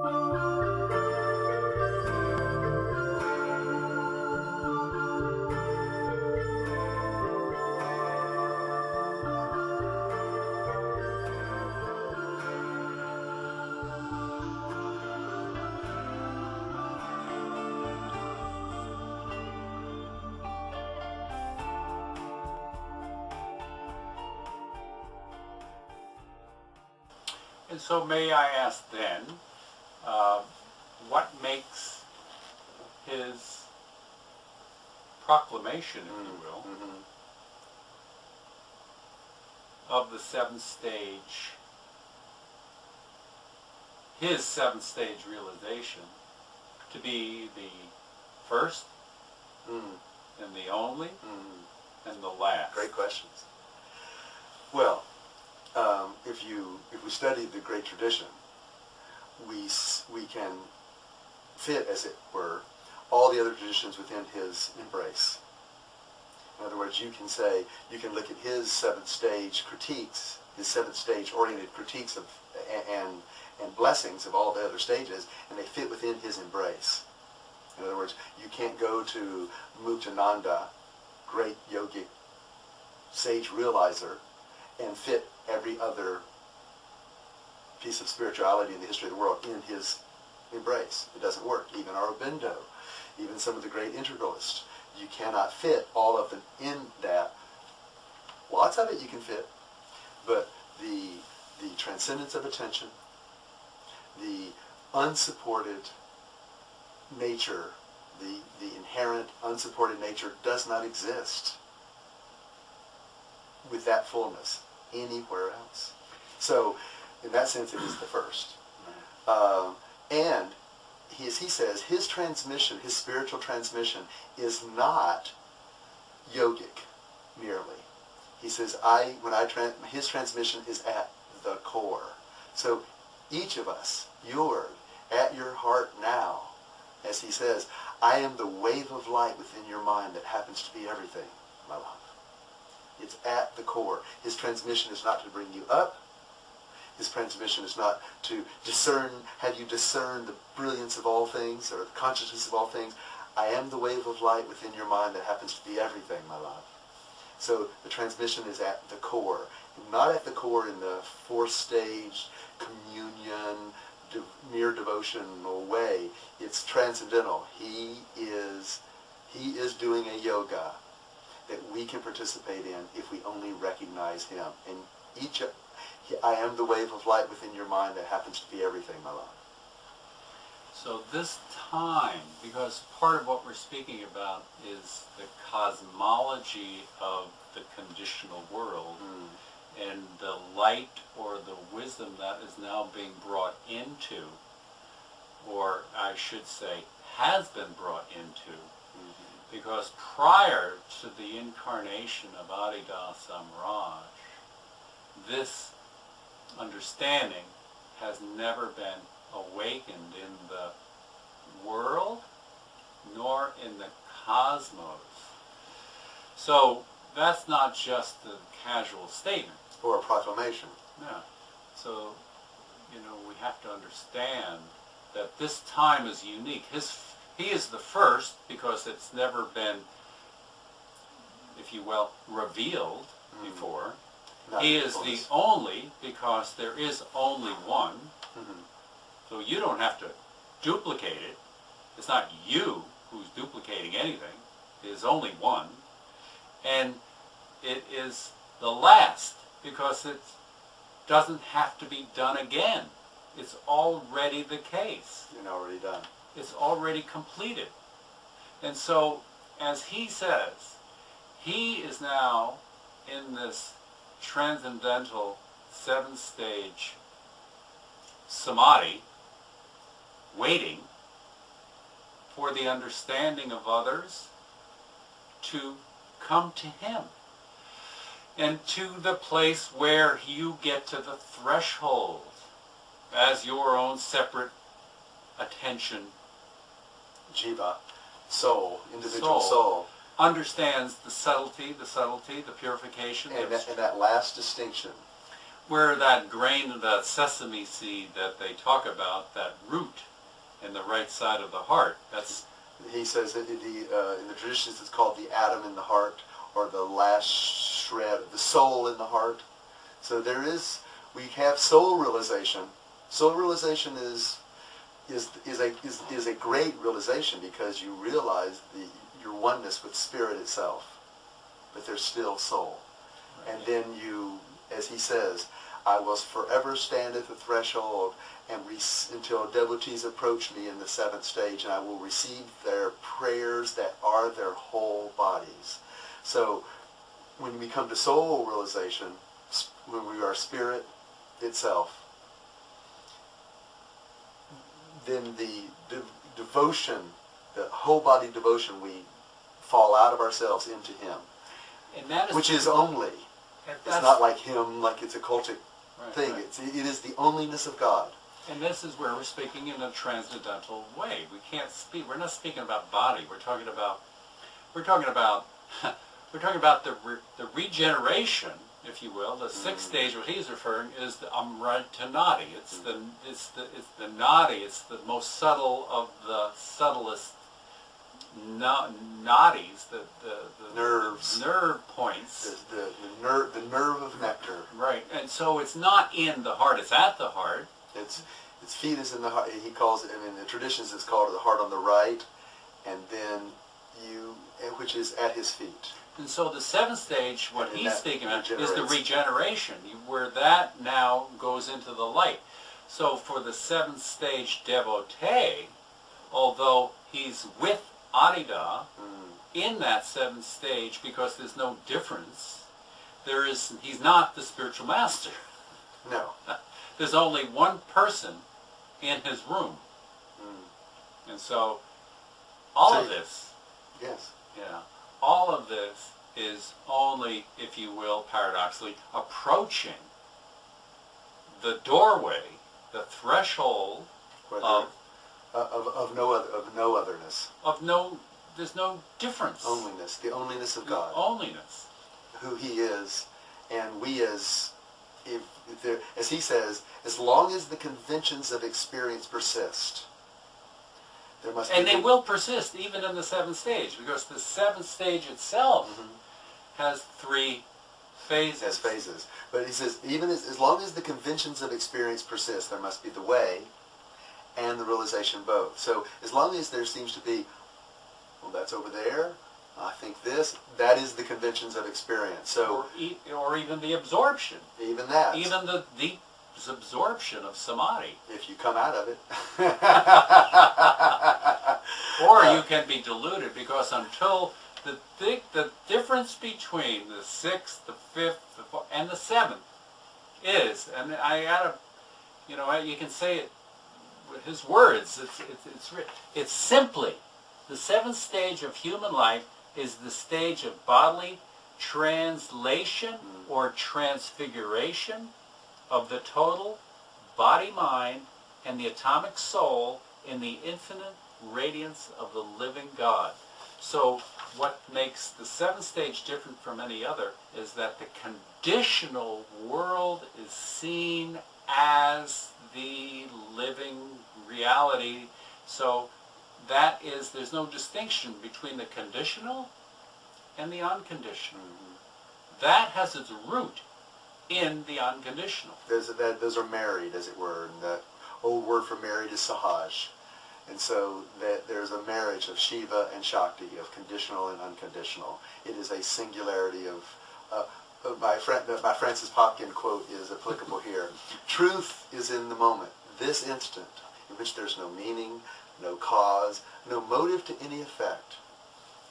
And so may I ask then, what makes his proclamation, if you will, of the seventh stage, his seventh stage realization, to be the first and the only and the last? Great questions. Well, if we study the great tradition, we can fit, as it were, all the other traditions within his embrace. In other words, you can look at his seventh stage critiques, his seventh stage oriented critiques of and blessings of all the other stages, and they fit within his embrace. In other words, you can't go to Muktananda, great yogic sage realizer, and fit every other piece of spirituality in the history of the world in his embrace. It doesn't work. Even Aurobindo, even some of the great integralists, you cannot fit all of them in that. Lots of it you can fit, but the transcendence of attention, the unsupported nature, the inherent unsupported nature does not exist with that fullness anywhere else. So, in that sense, it is the first. And as he says, his transmission, his spiritual transmission, is not yogic merely. He says, his transmission is at the core. So, each of us, you're at your heart now, as he says, I am the wave of light within your mind that happens to be everything, my love. It's at the core. His transmission is not to bring you up. His transmission is not to have you discern the brilliance of all things or the consciousness of all things. I am the wave of light within your mind that happens to be everything, my love. So the transmission is at the core. Not at the core in the fourth stage, communion, mere devotional way. It's transcendental. He is doing a yoga that we can participate in if we only recognize him. And I am the wave of light within your mind that happens to be everything, my love. So this time, because part of what we're speaking about is the cosmology of the conditional world, and the light or the wisdom that is now being brought into, or I should say, has been brought into, because prior to the incarnation of Adi Da Samraj, this understanding has never been awakened in the world nor in the cosmos. So that's not just a casual statement. Or a proclamation. No. So, we have to understand that this time is unique. He is the first because it's never been, if you will, revealed before. He is the only because there is only one. So you don't have to duplicate it. It's not you who's duplicating anything. It is only one. And it is the last because it doesn't have to be done again. It's already the case. It's already done. It's already completed. And so, as he says, he is now in this transcendental seventh stage samadhi, waiting for the understanding of others to come to him, and to the place where you get to the threshold as your own separate attention, jiva, soul, individual soul, understands the subtlety, the purification. And that last distinction. where that grain of that sesame seed that they talk about, that root in the right side of the heart, that's... He says that in the traditions it's called the atom in the heart, or the last shred, the soul in the heart. So we have soul realization. Soul realization is a great realization, because you realize your oneness with spirit itself, but there's still soul. Right. And then you, as he says, I will forever stand at the threshold and until devotees approach me in the seventh stage, and I will receive their prayers that are their whole bodies. So when we come to soul realization, when we are spirit itself, then the devotion, the whole body devotion, we fall out of ourselves into him, and that is which is only. It's not like him, like it's a cultic thing. Right. It is the onlyness of God. And this is where we're speaking in a transcendental way. We can't speak. We're not speaking about body. We're talking about the regeneration, if you will. The sixth stage, what he's referring, is the Amrita Nadi. It's the Nadi. It's the most subtle of the subtlest nadis, the nerves, nerve points, the nerve of nectar. Right, and so it's not in the heart; it's at the heart. Its feet is in the heart. He calls it. I mean, the traditions is called the heart on the right, and then which is at his feet. And so the seventh stage, what he's speaking about, is the regeneration, where that now goes into the light. So for the seventh stage devotee, although he's with Adi Da in that seventh stage, because there's no difference, he's not the spiritual master. No. There's only one person in his room. And so all of this, yes, yeah, all of this is only, if you will, paradoxically, approaching the doorway, the threshold of no otherness. There's no difference. Onlyness, the onlyness of God. Onlyness. Who he is, and we as he says, as long as the conventions of experience persist, there must be... And they will persist even in the seventh stage, because the seventh stage itself has three phases. Has phases. But he says, even as long as the conventions of experience persist, there must be the way and the realization both. So as long as there seems to be, well, that's over there, I think that is the conventions of experience. So, or even the absorption. Even that. Even the deep absorption of samadhi. If you come out of it. Or you can be deluded, because until the difference between the sixth, the fifth, and the seventh is, and I gotta, you can say it with his words. It's simply the seventh stage of human life is the stage of bodily translation or transfiguration of the total body, mind, and the atomic soul in the infinite radiance of the living God. So what makes the seventh stage different from any other is that the conditional world is seen as the living reality. So there's no distinction between the conditional and the unconditional. That has its root in the unconditional. Those are married, as it were, and that old word for married is sahaj. And so there's a marriage of Shiva and Shakti, of conditional and unconditional. It is a singularity of my Francis Popkin quote is applicable here. Truth is in the moment, this instant, in which there's no meaning, no cause, no motive to any effect.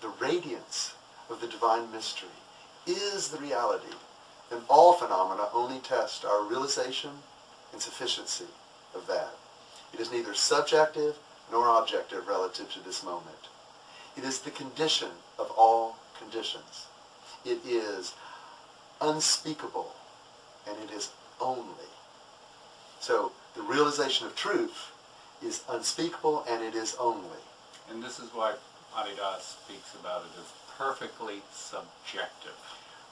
The radiance of the divine mystery is the reality, and all phenomena only test our realization and sufficiency of that. It is neither subjective nor objective relative to this moment. It is the condition of all conditions. It is unspeakable, and it is only. So the realization of truth is unspeakable, and it is only. And this is why Adi Da speaks about it as perfectly subjective.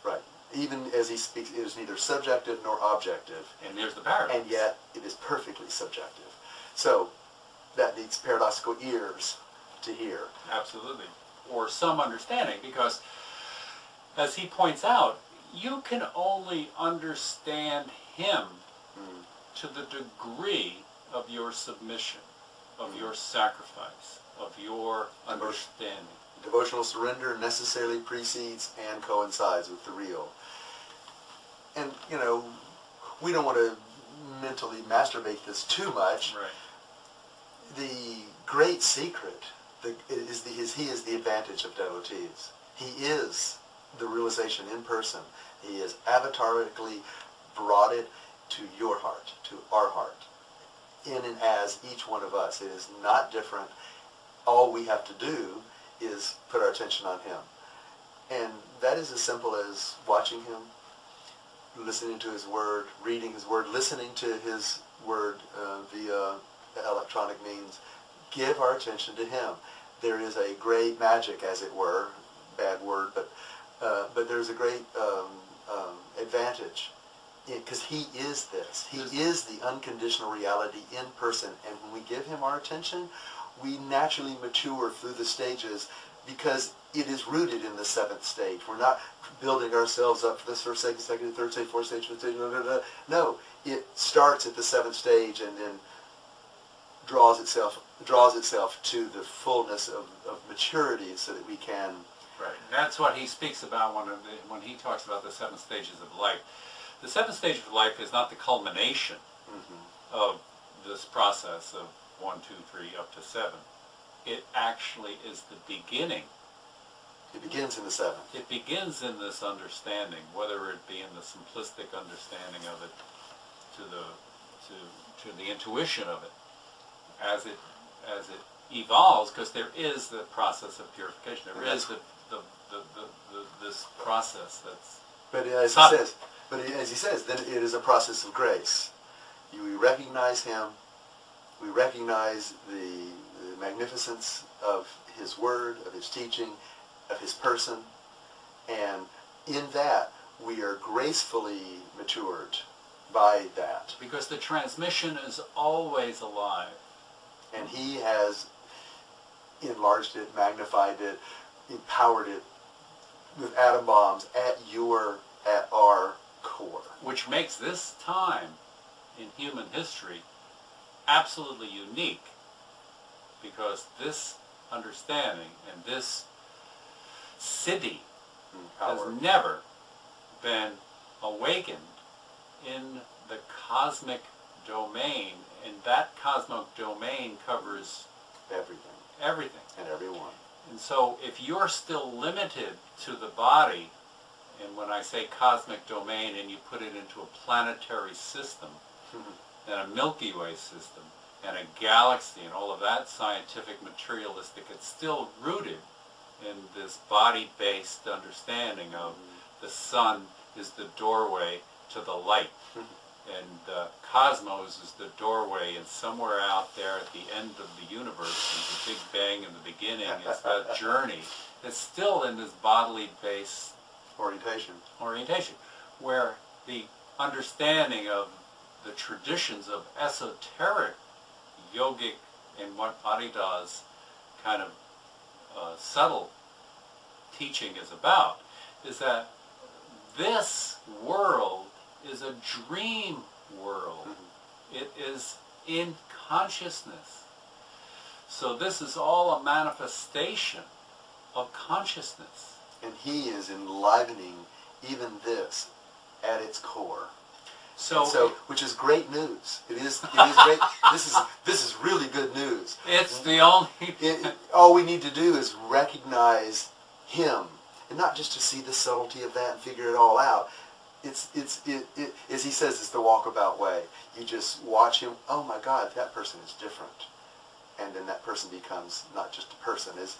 Right. Even as he speaks, it is neither subjective nor objective. And there's the paradox. And yet it is perfectly subjective. So that needs paradoxical ears to hear. Absolutely. Or some understanding, because as he points out, you can only understand him to the degree of your submission, of your sacrifice, of your understanding. Devotional surrender necessarily precedes and coincides with the real. And, we don't want to mentally masturbate this too much. Right. The great secret he is the advantage of devotees. He is the realization in person. He has avatarically brought it to your heart, to our heart, in and as each one of us. It is not different. All we have to do is put our attention on him. And that is as simple as watching him, listening to his word, reading his word, listening to his word via electronic means. Give our attention to him. There is a great magic, as it were, bad word, but there's a great advantage, because he is this. He is the unconditional reality in person, and when we give him our attention, we naturally mature through the stages, because it is rooted in the seventh stage. We're not building ourselves up for this first, second, third stage, fourth stage, fifth stage. No, it starts at the seventh stage and then draws itself to the fullness of maturity, so that we can. Right. And that's what he speaks about when he talks about the seven stages of life. The seventh stage of life is not the culmination of this process of 1, 2, 3 up to 7. It actually is the beginning. It begins in the seventh. It begins in this understanding, whether it be in the simplistic understanding of it, to the intuition of it, as it evolves, because there is the process of purification. There is this process that's. But as he says, then it is a process of grace. We recognize him. We recognize the magnificence of his word, of his teaching, of his person, and in that we are gracefully matured by that. Because the transmission is always alive. And he has enlarged it, magnified it, empowered it with atom bombs at our core. Which makes this time in human history absolutely unique, because this understanding and this siddhi has never been awakened in the cosmic domain, and that cosmic domain covers everything and everyone. And so if you're still limited to the body, and when I say cosmic domain and you put it into a planetary system and a Milky Way system and a galaxy and all of that scientific materialistic, it's still rooted in this body-based understanding of the sun is the doorway to the light. And the cosmos is the doorway, and somewhere out there at the end of the universe, and the Big Bang in the beginning, is that journey. It's still in this bodily-based orientation, where the understanding of the traditions of esoteric yogic and what Adi Da's kind of subtle teaching is about, is that this world is a dream world. It is in consciousness. So this is all a manifestation of consciousness. And he is enlivening even this at its core. So which is great news. It is great. This is really good news. It's the only. All we need to do is recognize him, and not just to see the subtlety of that and figure it all out. It's as he says, it's the walkabout way. You just watch him. Oh my God, that person is different, and then that person becomes not just a person, as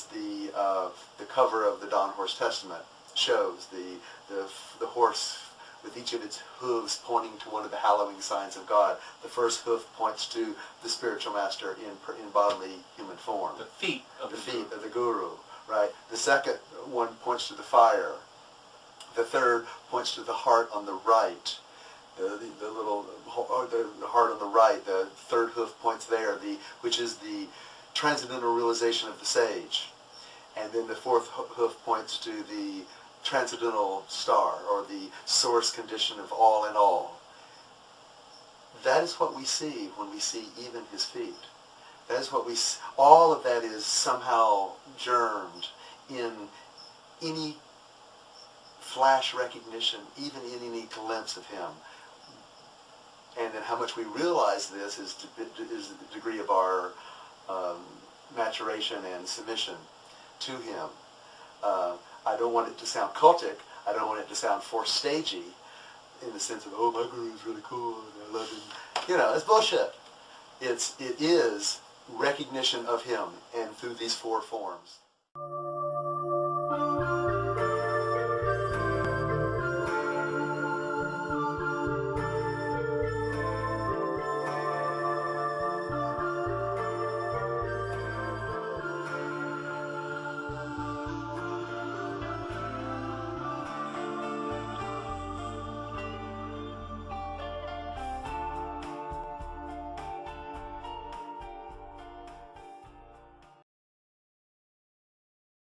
the cover of the Dawn Horse Testament shows, the horse with each of its hooves pointing to one of the hallowing signs of God. The first hoof points to the spiritual master in bodily human form. The feet of the guru, right? The second one points to the fire The third points to the heart on the right. The little, or the heart on the right, the third hoof points there, which is the transcendental realization of the sage. And then the fourth hoof points to the transcendental star, or the source condition of all in all. That is what we see when we see even his feet. That is what we see. All of that is somehow germed in any flash recognition, even in any glimpse of him. And then how much we realize this is the degree of our maturation and submission to him. I don't want it to sound cultic. I don't want it to sound force-stagey in the sense of, oh, my guru is really cool and I love him. You know, it's bullshit. It is recognition of him, and through these four forms.